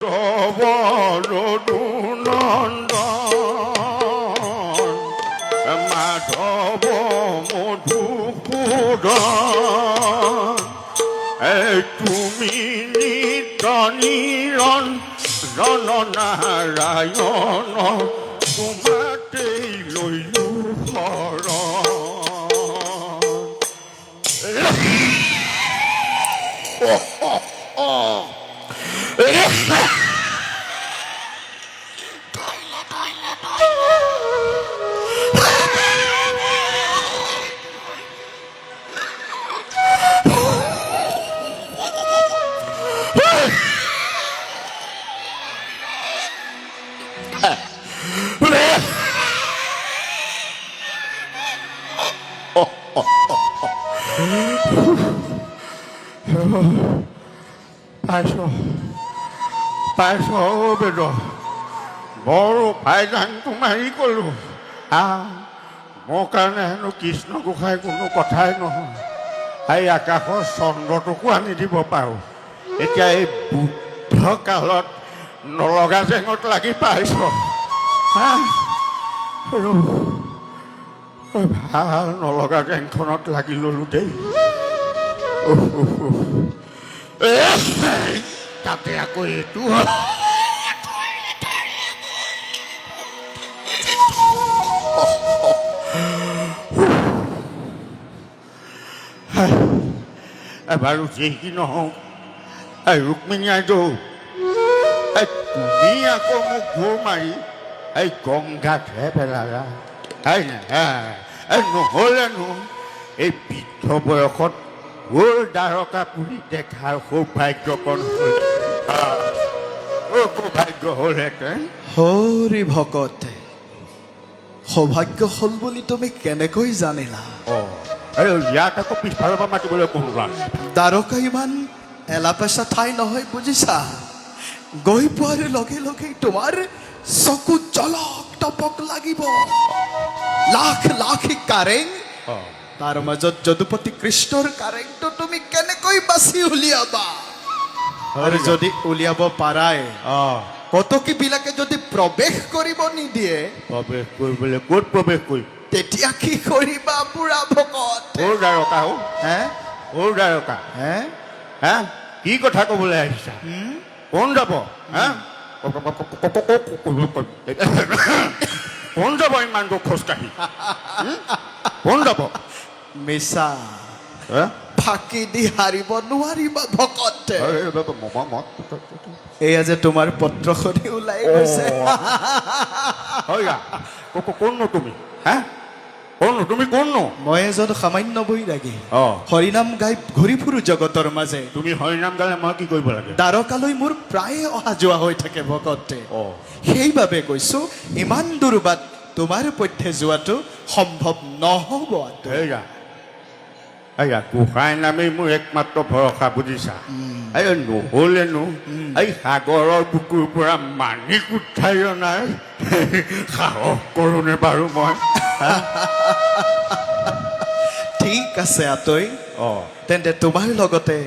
নন্দন মাধৱ মধুসূদন তুমি নিত নিৰঞ্জন নাৰায়ণ তোমাতেই লৈলো শৰণ। পাইছ বেদ বৰ ভাইজানটো মাৰি গ'লো। মোৰ কাৰণে হেনো কৃষ্ণ গোসাঁই কোনো কথাই নহয়। এই আকাশৰ চন্দ্ৰটোকো আনি দিব পাৰোঁ। এতিয়া এই বুদ্ধ কালত নলগা জেঙত লাগি পাইছ। ভাল নলগা জেংখনত লাগি ল'লো দেই। তাতে আকৌ এইটো বাৰু যি কি নহওক ৰুক্মিণী আইদেউ, তুমি আকৌ মোক ঘূৰ মাৰি এই গংগাতহে পেলালা। নহ'লেনো এই বৃদ্ধ বয়সত ওৰ দ্বাৰকাপুৰী দেখাৰ সৌভাগ্যকণ সৌভাগ্য হ'লহেঁতেন। হৰি ভকত, সৌভাগ্য হ'ল বুলি তুমি কেনেকৈ জানিলা? ইয়াক আকৌ পিছফালৰ পৰা মাতিবলৈ কোনোবা দ্বাৰকা ইমান এলাপেচা ঠাই নহয় বুজিছা। গৈ পোৱাৰ লগে লগে তোমাৰ চকু জলক টপক লাগিব। লাখ লাখ কাৰেং, তাৰ মাজত যদুপতি কৃষ্ণৰ কাৰেংটো তুমি কেনেকৈ বাছি উলিয়াবা? আৰু যদি উলিয়াব পাৰাই কতকী বিলাকে যদি প্ৰৱেশ কৰিব নিদিয়ে, প্ৰৱেশ কৰিবলৈ ক'ত প্ৰৱেশ কৰিম? তেতিয়া কি কৰিবা বুঢ়া ভকত? ওৰ দ্বাৰকা ওৰ দ্বাৰকা কি কথা ক'বলৈ আহিছা? কোন যাব? কোন যাব ইমান দূৰ খোজকাঢ়ি? কোন যাব? মিছা ফাঁকি দি হাৰিব নোৱাৰিবা ভকত। এয়া যে তোমাৰ পত্ৰখনি ওলাই গৈছে। কোননো তুমি? কোননো তুমি? কোননো? মই এজন সামান্য বৈৰাগী, হৰিনাম গাই ঘূৰি ফুৰো জগতৰ মাজে। তুমি হৰিনাম গালে মই কি কৰিব লাগে? দ্বাৰকালৈ মোৰ প্ৰায়ে অহা যোৱা হৈ থাকে ভকতে। সেইবাবে কৈছো ইমান দূৰ বাট তোমাৰ পথে যোৱাটো সম্ভৱ নহ'ব। গোসাঁই নামেই মোৰ একমাত্ৰ ভৰসা বুজিছা। নহ'লেনো এই সাগৰৰ বুকুৰ পৰা মানিক উঠাই অনাৰ সাহস কৰোঁনে বাৰু মই? ঠিক আছে আতৈ, তেন্তে তোমাৰ লগতে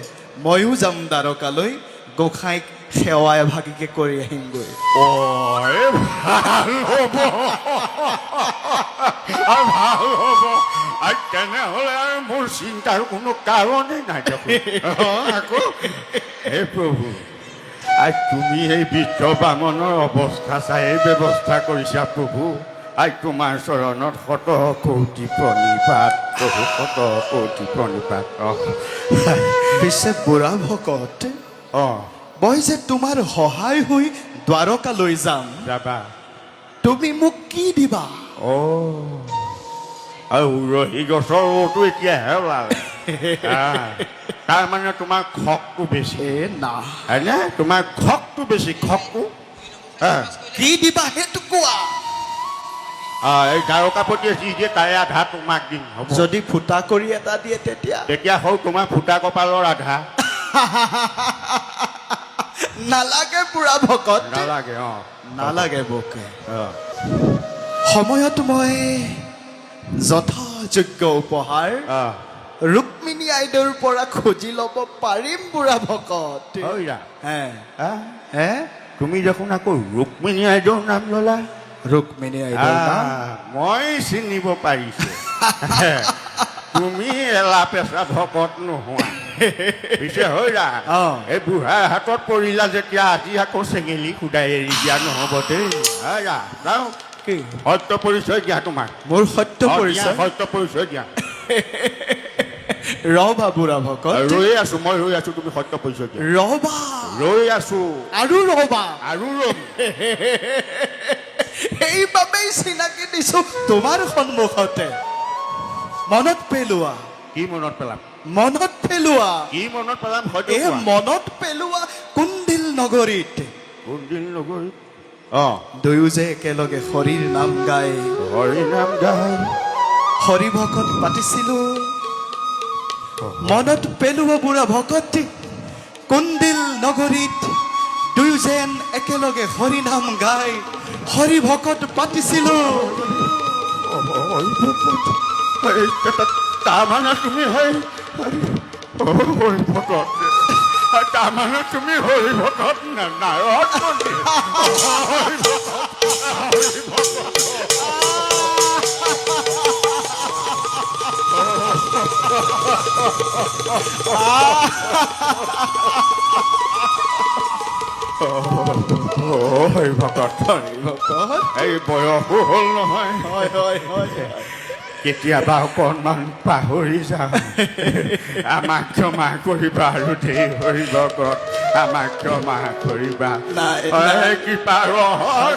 ময়ো যাম দ্বাৰকালৈ, গোসাঁইক সেৱা এভাগিকে কৰি আহিমগৈ। ভাল হ'ব, ভাল হ'ব। তেনেহ'লে আৰু মোৰ চিন্তাৰ কোনো কাৰণেই নাই দেখোন। আকৌ হে প্ৰভু, তুমি এই বৃদ্ধ বামনৰ অৱস্থা চাই এই ব্যৱস্থা কৰিছা প্ৰভু। তোমাৰ চৰণত শত কৌটি প্ৰণিপাত প্ৰভু, শত কৌটি প্ৰণিপাত। পিছে বুঢ়া ভকত, মই যে তোমাৰ সহায় হৈ দ্বাৰকালৈ যাম, যাবা? তুমি মোক কি দিবা? উৰহী গছৰ ৰৌটো এতিয়াহে ওলালে। তাৰমানে তোমাৰ খকটো বেছি। না, তোমাৰ খকটো বেছি। খকটো কি দিবা সেইটো কোৱা। এই দ্বাৰকাপতিয়ে যি দিয়ে তাৰে আধা তোমাক দিম। যদি ফুটা কৰি এটা দিয়ে তেতিয়া হ'ল তোমাৰ ফুটা কপালৰ আধা। নালাগে বুঢ়া ভকত, নালাগে। নালাগে বোকে। সময়ত মই যথাযোগ্য উপহাৰ ৰুক্মিণী আইদেউৰ পৰা খুজি ল'ব পাৰিম বুঢ়া ভকত। তুমি দেখোন আকৌ ৰুক্মিণী আইদেউৰ নাম ল'লা ৰুক্মিণী আইদেউ নাম মই চিনিব পাৰিছো তুমি এলা পেচা ভকত নোহোৱা পিছে হৈৰা এই বুঢ়াৰ হাতত পৰিলা যেতিয়া আজি আকৌ চেঙেলি সুদাই এৰি দিয়া নহ'ব দেই হৈৰা যাওঁ কি সত্য পৰিচয় দিয়া তোমাক মোৰ সত্য পৰিচয় সত্য পৰিচয় দিয়া ৰবা বুঢ়া ভকত ৰৈ আছো মই ৰৈ আছো তুমি সত্য পৰিচয় দিয়া ৰবা ৰৈ আছো আৰু ৰবা আৰু ৰম সেইবাবেই চিনাকি দিছো তোমাৰ সন্মুখতে মনত পেলোৱা কি মনত পেলাম মনত পেলোৱা কি মনত পেলাম হয়তো এই মনত পেলোৱা কুন্দিল নগৰীত কোনদিন নগৰীত দুয়ো যে একেলগে হৰিৰ নাম গাই হৰি নাম গাই হৰি ভকত পাতিছিলো মনত পেলোৱা বুঢ়া ভকত কুন্দিল নগৰীত দুয়ো যেন একেলগে হৰি নাম গাই হৰি ভকত পাতিছিলো তাৰমানে তুমি হৰি ভকত তাৰমানে তুমি হৰি ভকত নায়ক হৰি ভকত হৰি ভকত এই বয়সো হ'ল নহয় কেতিয়াবা অকণমান পাহৰি যাওঁ আমাক ক্ষমা কৰিবা আৰু দেই হৰি ভকত আমাক ক্ষমা কৰিবা কৃপাৰ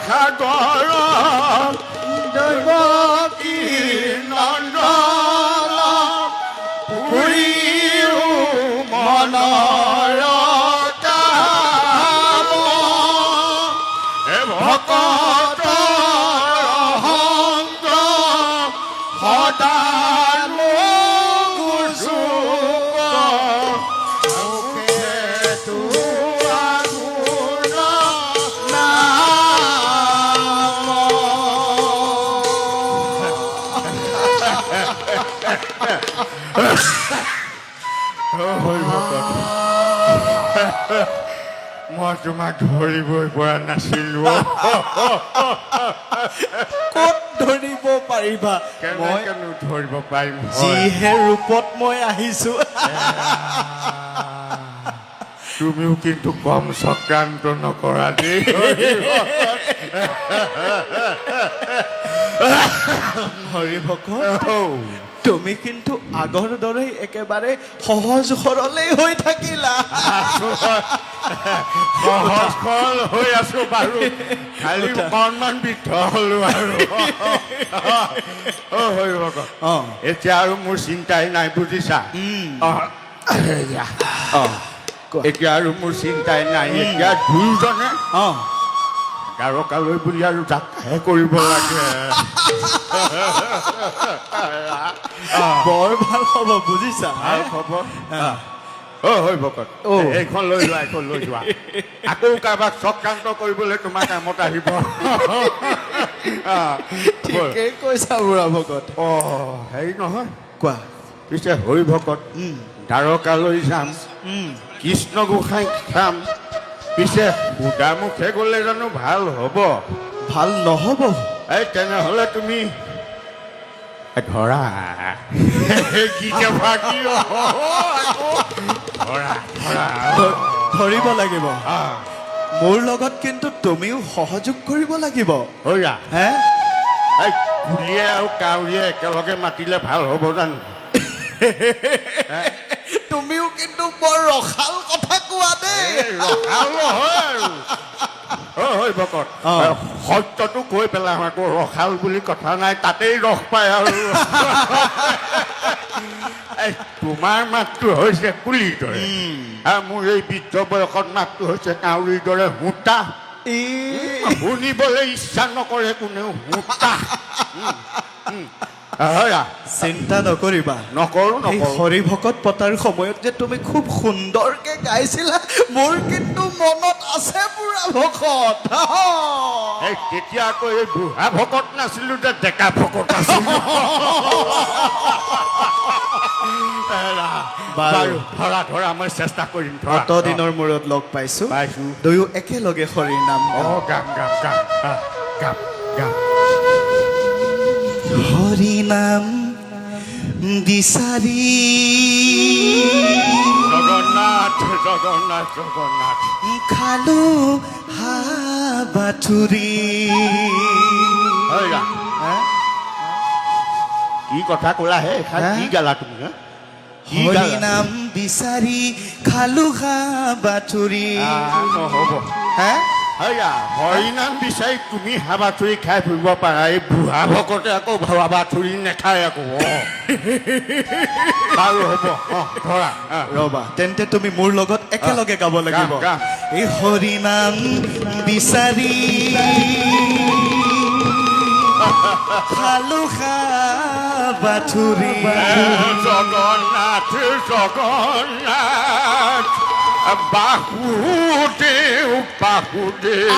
সাগৰ দেৱকী নন্দন পুৰীও মনৰ কাম ভকত মই তোমাক ধৰিবই পৰা নাছিলো ক'ত ধৰিব পাৰিবা মই কেনেকেনো ধৰিব পাৰিম যিহে ৰূপত মই আহিছো তুমিও কিন্তু কম চক্ৰান্ত নকৰা দেই হৰি ভকত তুমি কিন্তু আগৰ দৰে একেবাৰে সহজ সৰলেই হৈ থাকিলা সহজ সৰল হৈ আছো বাৰু খালি অকণমান বৃদ্ধ হলো আৰু হৰি ভকত এতিয়া আৰু মোৰ চিন্তাই নাই বুজিছা এতিয়া আৰু মোৰ চিন্তাই নাই এতিয়া দুয়োজনে দ্বাৰকালৈ বুলি আৰু যাত্ৰাহে কৰিব লাগে বৰ ভাল হ'ব বুজিছা ভাল খবৰ হৰি ভকত এইখন লৈ যোৱা এইখন লৈ যোৱা আকৌ কাৰোবাক চক্ৰান্ত কৰিবলৈ তোমাৰ কামত আহিব ঠিকেই কৈছা বুঢ়া ভকত হেৰি নহয় কোৱা পিছে হৰি ভকত দ্বাৰকালৈ যাম কৃষ্ণ গোসাঁইক চাম পিছে সুদামুখে গ'লে জানো ভাল হ'ব ভাল নহ'ব এই তেনেহ'লে তুমি ধৰা ধৰিব লাগিব মোৰ লগত কিন্তু তুমিও সহযোগ কৰিব লাগিব হৰা হে এই কুলিয়ে আৰু কাউৰীয়ে একেলগে মাতিলে ভাল হ'ব জানো তুমিও কিন্তু বৰ ৰসাল কথা কোৱা দেই ৰসাল নহয় আৰু হৰি ভকত সত্যটো কৈ পেলাম আকৌ ৰসাল বুলি কথা নাই তাতেই ৰস পায় আৰু তোমাৰ মাতটো হৈছে কুলিৰ দৰে আৰু মোৰ এই বৃদ্ধ বয়সত মাতটো হৈছে কাউৰীৰ দৰে সূতা শুনিবলৈ ইচ্ছা নকৰে কোনেও সূতা চিন্তা নকৰিবা নকৰো হৰি ভকত পতাৰ সময়ত যে তুমি খুব সুন্দৰকে গাইছিলা মোৰ কিন্তু মনত আছে বুঢ়া ভকত তেতিয়া আকৌ এই বুঢ়া ভকত নাছিলো যে ডেকা ভকত আছিলো বাৰু ধৰা ধৰা মই চেষ্টা কৰিম ধৰা অত দিনৰ মূৰত লগ পাইছো পাইছো দুয়ো একেলগে হৰিৰ নাম গাওঁ। গাম গাম গাম গাম গাম হৰি নাম বিচাৰি জগন্নাথ জগন্নাথ জগন্নাথ খালো হাবাথুৰি হয়ৰা কি কথা ক'লা হে কি গালা তুমি কি হৰি গালা নাম বিচাৰি খালো হাবাথুৰি নহ'ব হে হয়ৰা হৰিনাম বিচাৰি তুমি হাবাথুৰি খাই ফুৰিব পাৰা এই বুঢ়া ভকতে আকৌ হাবাথুৰি নেখায় আকৌ বাৰু হ'ব ধৰা ৰবা তেন্তে তুমি মোৰ লগত একেলগে গাব লাগিব গাম, গাম। এই হৰি নাম বিচাৰি খালো হাবাথুৰি জগন্নাথ জগন্নাথ বাসুদেৱ বাসুদেৱ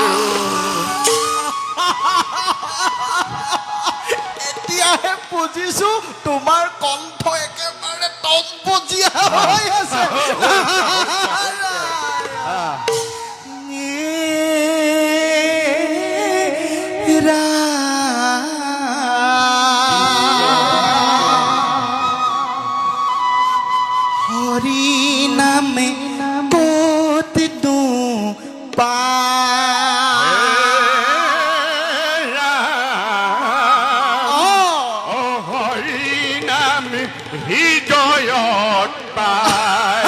এতিয়াহে বুজিছো তোমাৰ কণ্ঠ একেবাৰে তজবজীয়া হৈ আছে হৰি নামে ক'ত তো হৰি নাম হৃদয়ত পায়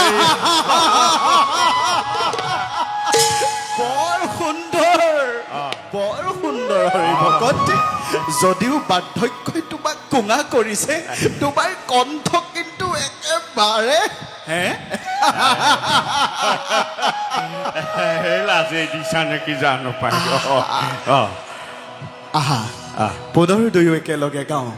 বৰ সুন্দৰ হৰি ভকত যদিও বাৰ্ধক্যই তোমাক কোঙা কৰিছে তোমাৰ কণ্ঠ কিন্তু একেবাৰে হে লাজে দিছা নেকি জানো পাই আহা পুনৰ দুয়ো একেলগে গাওঁ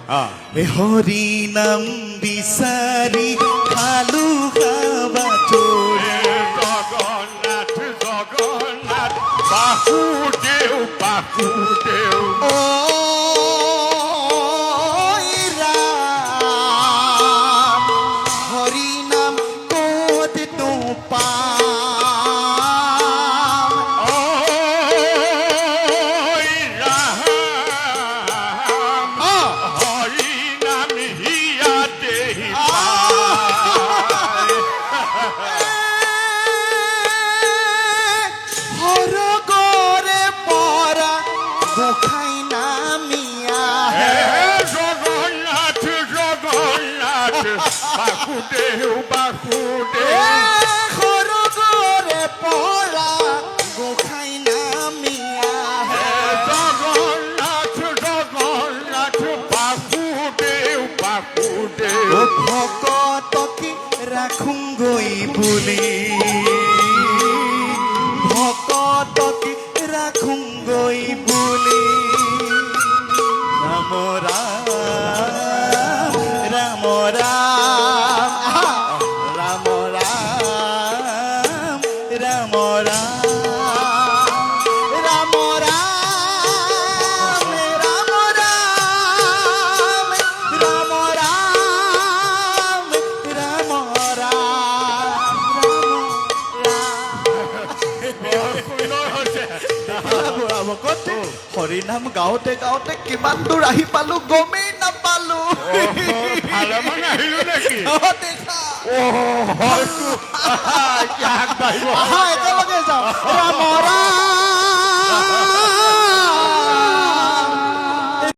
এই হৰি নাম বিচাৰি খালো হাবাথুৰি জগন্নাথ জগন্নাথ বাসুদেৱ বাসুদেৱ ঐ ৰাম হৰি নাম ক'ত তো পাম হৰি নাম হিয়াতে পায় হৰগৰে পৰা গোসাঁই নামিয়া জগন্নাথ জগন্নাথ বাসুদেৱ বাসুদেৱ হৰগৰে পৰা গোসাঁই নামিয়া জগন্নাথ জগন্নাথ বাসুদেৱ বাসুদেৱ ভকতকে ৰাখোংগৈ বুলি ভকতকে ৰাখোংগৈ বুলি ৰাম ৰাম ৰাম ৰাম ৰাম ৰাম ৰাম ৰাম ৰাম ৰাম ৰাম ৰাম ৰাম হৰিনাম গাওঁতে গাওঁতে কিমান দূৰ আহি পালো গমেই নাপালো ভালে মানে আহিলো নেকি দেখা হয়তো আগবাঢ়িব আহা একেলগে যাওঁ ৰাম ৰাম